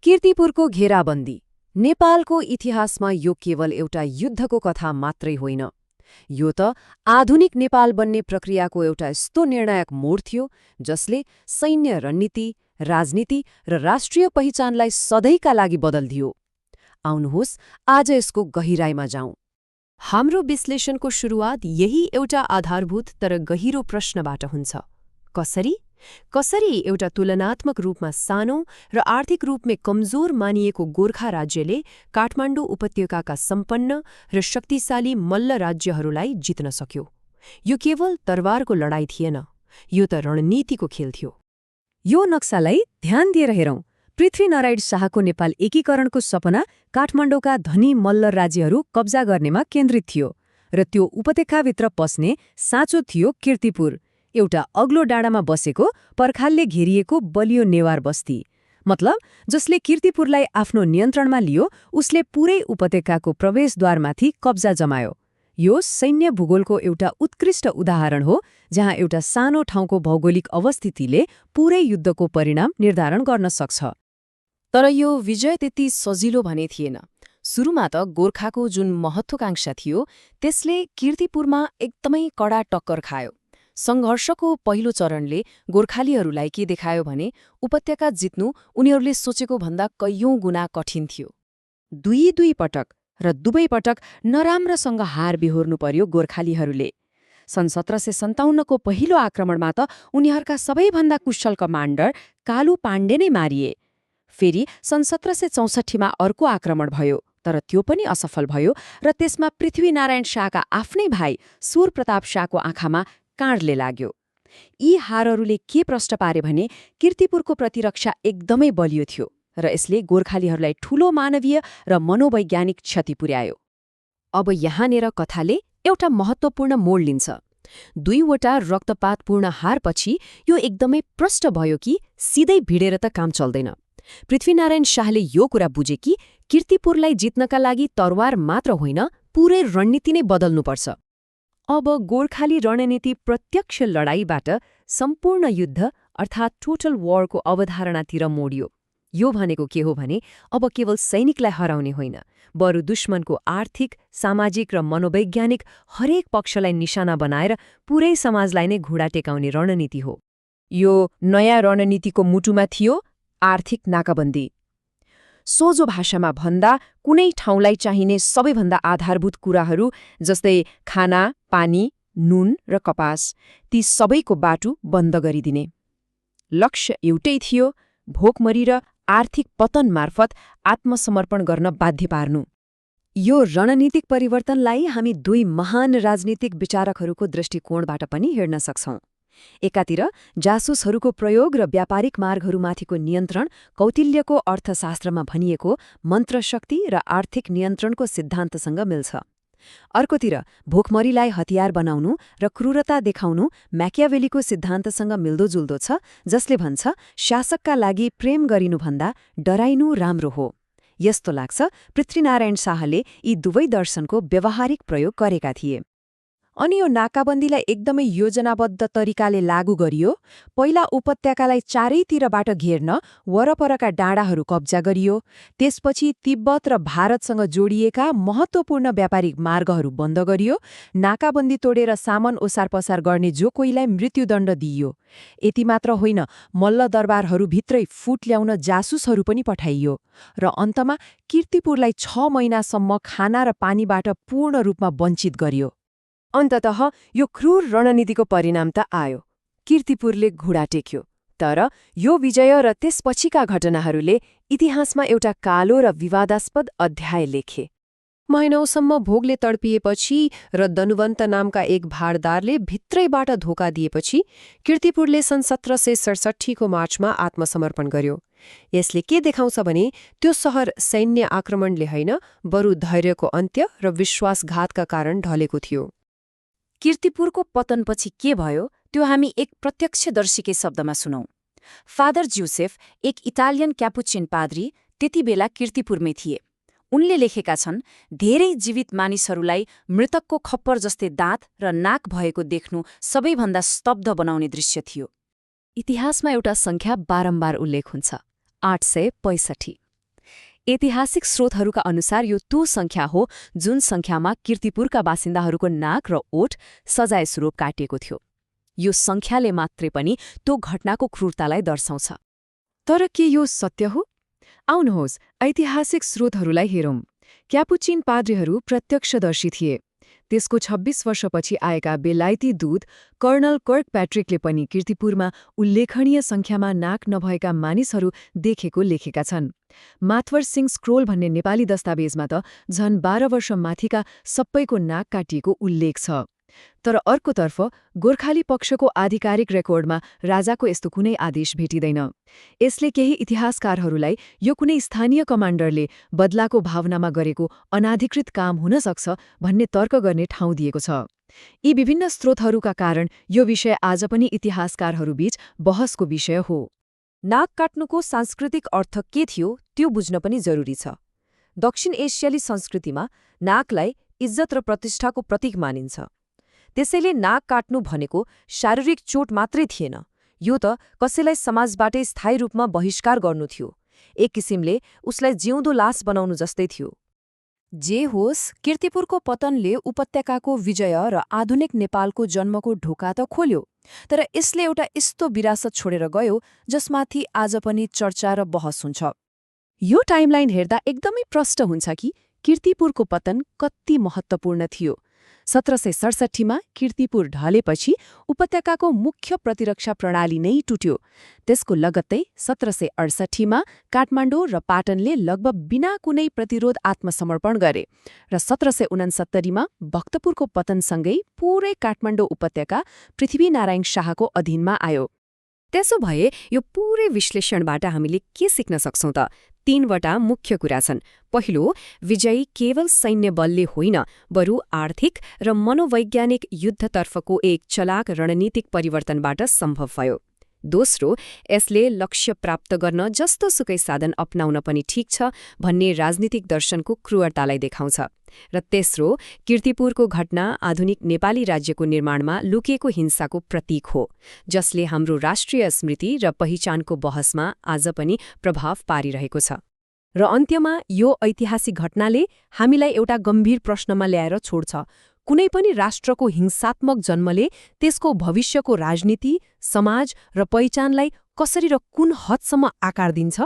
कीर्तिपुरको घेराबन्दी नेपालको इतिहासमा यो केवल एउटा युद्धको कथा मात्रै होइन। यो त आधुनिक नेपाल बन्ने प्रक्रियाको एउटा यस्तो निर्णायक मोड थियो जसले सैन्य रणनीति, राजनीति र राष्ट्रिय पहिचानलाई सधैँका लागि बदल्दियो। आउनुहोस् आज यसको गहिराईमा जाउँ। हाम्रो विश्लेषणको सुरुवात यही एउटा आधारभूत तर गहिरो प्रश्नबाट हुन्छ। कसरी एउटा तुलनात्मक रूपमा सानो र आर्थिक रूपमा कमजोर मानिएको गोर्खा राज्यले काठमाडौँ उपत्यकाका सम्पन्न र शक्तिशाली मल्ल राज्यहरूलाई जित्न सक्यो? यो केवल तरवारको लडाईँ थिएन, यो त रणनीतिको खेल थियो। यो नक्सालाई ध्यान दिएर हेरौँ। पृथ्वीनारायण शाहको नेपाल एकीकरणको सपना काठमाडौँका धनी मल्ल राज्यहरू कब्जा गर्नेमा केन्द्रित थियो, र त्यो उपत्यकाभित्र पस्ने साँचो थियो कीर्तिपुर, एउटा अग्लो डाँडामा बसेको पर्खालले घेरिएको बलियो नेवार बस्ती। मतलब जसले कीर्तिपुरलाई आफ्नो नियन्त्रणमा लियो उसले पूरै उपत्यकाको प्रवेशद्वारमाथि कब्जा जमायो। यो सैन्य भूगोलको एउटा उत्कृष्ट उदाहरण हो, जहाँ एउटा सानो ठाउँको भौगोलिक अवस्थितिले पूरै युद्धको परिणाम निर्धारण गर्न सक्छ। तर यो विजय त्यति सजिलो भने थिएन। सुरुमा त गोर्खाको जुन महत्वाकांक्षा थियो त्यसले कीर्तिपुरमा एकदमै कडा टक्कर खायो। सङ्घर्षको पहिलो चरणले गोर्खालीहरूलाई के देखायो भने उपत्यका जित्नु उनीहरूले सोचेको भन्दा कैयौं गुणा कठिन थियो। दुई पटक र दुवै पटक नराम्रोसँग हार बिहोर्नु पर्यो गोर्खालीहरूले। सन् 1757 को पहिलो आक्रमणमा त उनीहरूका सबैभन्दा कुशल कमान्डर कालु पाण्डे नै मारिए। फेरि सन् 1764 मा अर्को आक्रमण भयो, तर त्यो पनि असफल भयो र त्यसमा पृथ्वीनारायण शाहका आफ्नै भाइ सूरप्रताप शाहको आँखामा काँडले लाग्यो। यी हारहरूले के प्रश्न पारे भने कीर्तिपुरको प्रतिरक्षा एकदमै बलियो थियो र यसले गोर्खालीहरूलाई ठूलो मानवीय र मनोवैज्ञानिक क्षति पुर्यायो। अब यहाँनिर कथाले एउटा महत्त्वपूर्ण मोड लिन्छ। दुईवटा रक्तपातपूर्ण हारपछि यो एकदमै प्रष्ट भयो कि सिधै भिडेर त काम चल्दैन। पृथ्वीनारायण शाहले यो कुरा बुझे कि कीर्तिपुरलाई जित्नका लागि तरवार मात्र होइन, पूरै रणनीति नै बदल्नुपर्छ। अब गोर्खाली रणनीति प्रत्यक्ष लडाईँबाट सम्पूर्ण युद्ध अर्थात् टोटल वरको अवधारणातिर मोडियो। यो भनेको के हो भने अब केवल सैनिकलाई हराउने होइन, बरु दुश्मनको आर्थिक, सामाजिक र मनोवैज्ञानिक हरेक पक्षलाई निशाना बनाएर पूरै समाजलाई नै घुँडा टेकाउने रणनीति हो। यो नयाँ रणनीतिको मुटुमा थियो आर्थिक नाकाबन्दी। सोझो भाषामा भन्दा कुनै ठाउँलाई चाहिने सबैभन्दा आधारभूत कुराहरू जस्तै खाना, पानी, नुन र कपास, ती सबैको बाटो बन्द गरिदिने। लक्ष्य एउटै थियो, भोकमरी र आर्थिक पतन मार्फत आत्मसमर्पण गर्न बाध्य पार्नु। यो रणनीतिक परिवर्तनलाई हामी दुई महान राजनीतिक विचारकहरूको दृष्टिकोणबाट पनि हेर्न सक्छौं। एकातिर जासुसहरूको प्रयोग र व्यापारिक मार्गहरूमाथिको नियन्त्रण कौटिल्यको अर्थशास्त्रमा भनिएको मन्त्रशक्ति र आर्थिक नियन्त्रणको सिद्धान्तसँग मिल्छ। अर्कोतिर भोकमरीलाई हतियार बनाउनु र क्रूरता देखाउनु म्याकियावेलीको सिद्धान्तसँग मिल्दोजुल्दो छ, जसले भन्छ शासकका लागि प्रेम गरिनुभन्दा डराइनु राम्रो हो। यस्तो लाग्छ पृथ्वीनारायण शाहले यी दुवै दर्शनको व्यावहारिक प्रयोग गरेका थिए। अनि यो नाकाबन्दीलाई एकदमै योजनाबद्ध तरिकाले लागू गरियो। पहिला उपत्यकालाई चारैतिरबाट घेर्न वरपरका डाँडाहरू कब्जा गरियो। त्यसपछि तिब्बत र भारतसँग जोडिएका महत्त्वपूर्ण व्यापारिक मार्गहरू बन्द गरियो। नाकाबन्दी तोडेर सामान ओसार पसार गर्ने जो कोहीलाई मृत्युदण्ड दिइयो। यति मात्र होइन, मल्ल दरबारहरूभित्रै फुट ल्याउन जासुसहरू पनि पठाइयो र अन्तमा कीर्तिपुरलाई 6 महिनासम्म खाना र पानीबाट पूर्ण रूपमा वञ्चित गरियो। अन्ततः यो क्रूर रणनीतिको परिणाम त आयो, कीर्तिपुरले घुँडा टेक्यो। तर यो विजय र त्यसपछिका घटनाहरूले इतिहासमा एउटा कालो र विवादास्पद अध्याय लेखे। महिनौसम्म भोगले तडपिएपछि र दनुवन्त नामका एक भारदारले भित्रैबाट धोका दिएपछि कीर्तिपुरले सन् 1767 को मार्चमा आत्मसमर्पण गर्यो। यसले के देखाउँछ भने त्यो सहर सैन्य आक्रमणले होइन, बरु धैर्यको अन्त्य र विश्वासघातका कारण ढलेको थियो। कीर्तिपुरको पतनपछि के भयो त्यो हामी एक प्रत्यक्षदर्शीकै शब्दमा सुनौं। फादर ज्युसेफ, एक इटालियन क्यापुचिन पाद्री, त्यति बेला कीर्तिपुरमै थिए। उनले लेखेका छन्, धेरै जीवित मानिसहरूलाई मृतकको खप्पर जस्तै दाँत र नाक भएको देख्नु सबैभन्दा स्तब्ध बनाउने दृश्य थियो। इतिहासमा एउटा संख्या बारम्बार उल्लेख हुन्छ, 865। ऐतिहासिक स्रोतहरूका अनुसार यो त्यो संख्या हो जुन संख्यामा कीर्तिपुरका बासिन्दाहरूको नाक र ओठ सजाय स्वरूप काटिएको थियो। यो संख्याले मात्रै पनि त्यो घटनाको क्रूरतालाई दर्शाउँछ। तर के यो सत्य हो? आउनुहोस् ऐतिहासिक स्रोतहरूलाई हेरौं। क्यापुचिन पाद्रीहरू प्रत्यक्षदर्शी थिए। त्यसको 26 वर्षपछि आएका बेलायती दूत कर्नल कर्कप्याट्रिकले पनि कीर्तिपुरमा उल्लेखनीय संख्यामा नाक नभएका मानिसहरू देखेको लेखेका छन्। माथवर सिंह स्क्रोल भन्ने नेपाली दस्तावेजमा त झन् 12 वर्ष माथिका सबैको नाक काटिएको उल्लेख छ। तर अर्कोतर्फ गोर्खाली पक्षको आधिकारिक रेकर्डमा राजाको यस्तो कुनै आदेश भेटिँदैन। यसले केही इतिहासकारहरूलाई यो कुनै स्थानीय कमान्डरले बदलाको भावनामा गरेको अनाधिकृत काम हुन सक्छ भन्ने तर्क गर्ने ठाउँ दिएको छ। यी विभिन्न स्रोतहरूका कारण यो विषय आज पनि इतिहासकारहरूबीच बहसको विषय हो। नाक काट्नुको सांस्कृतिक अर्थ के थियो त्यो बुझ्न पनि जरुरी छ। दक्षिण एसियाली संस्कृतिमा नाकलाई इज्जत र प्रतिष्ठाको प्रतीक मानिन्छ। त्यसैले नाक काट्नु भनेको शारीरिक चोट मात्रै थिएन, यो त कसैलाई समाजबाटै स्थायी रूपमा बहिष्कार गर्नु थियो। एक किसिमले उसलाई जिउँदो लास बनाउनु जस्तै थियो। जे होस्, कीर्तिपुरको पतनले उपत्यकाको विजय र आधुनिक नेपालको जन्मको ढोका त खोल्यो, तर यसले एउटा यस्तो विरासत छोडेर गयो जसमाथि आज पनि चर्चा र बहस हुन्छ। यो टाइमलाइन हेर्दा एकदमै प्रष्ट हुन्छ कि कीर्तिपुरको पतन कति महत्त्वपूर्ण थियो। 1767 मा कीर्तिपुर ढलेपछि उपत्यकाको मुख्य प्रतिरक्षा प्रणाली नै टुट्यो। त्यसको लगत्तै 1768 मा काठमाडौँ र पाटनले लगभग बिना कुनै प्रतिरोध आत्मसमर्पण गरे र 1769 मा भक्तपुरको पतनसँगै पूरै काठमाडौँ उपत्यका पृथ्वीनारायण शाहको अधीनमा आयो। त्यसो भए यो पूरै विश्लेषणबाट हामीले के सिक्न सक्छौं त? 3वटा मुख्य कुरा छन्। पहिलो, विजयी केवल सैन्य बलले होइन, बरु आर्थिक र मनोवैज्ञानिक युद्धतर्फको एक चलाक रणनीतिक परिवर्तनबाट सम्भव भयो। दोस्रो, यसले लक्ष्य प्राप्त गर्न जस्तोसुकै साधन अपनाउन पनि ठिक छ भन्ने राजनीतिक दर्शनको क्रूरतालाई देखाउँछ। र तेस्रो, कीर्तिपुरको घटना आधुनिक नेपाली राज्यको निर्माणमा लुकेको हिंसाको प्रतीक हो, जसले हाम्रो राष्ट्रिय स्मृति र पहिचानको बहसमा आज पनि प्रभाव पारिरहेको छ। र अन्त्यमा यो ऐतिहासिक घटनाले हामीलाई एउटा गम्भीर प्रश्नमा ल्याएर छोड्छ। कुनै पनि राष्ट्रको हिंसात्मक जन्मले त्यसको भविष्यको राजनीति, समाज र पहिचानलाई कसरी र कुन हदसम्म आकार दिन्छ?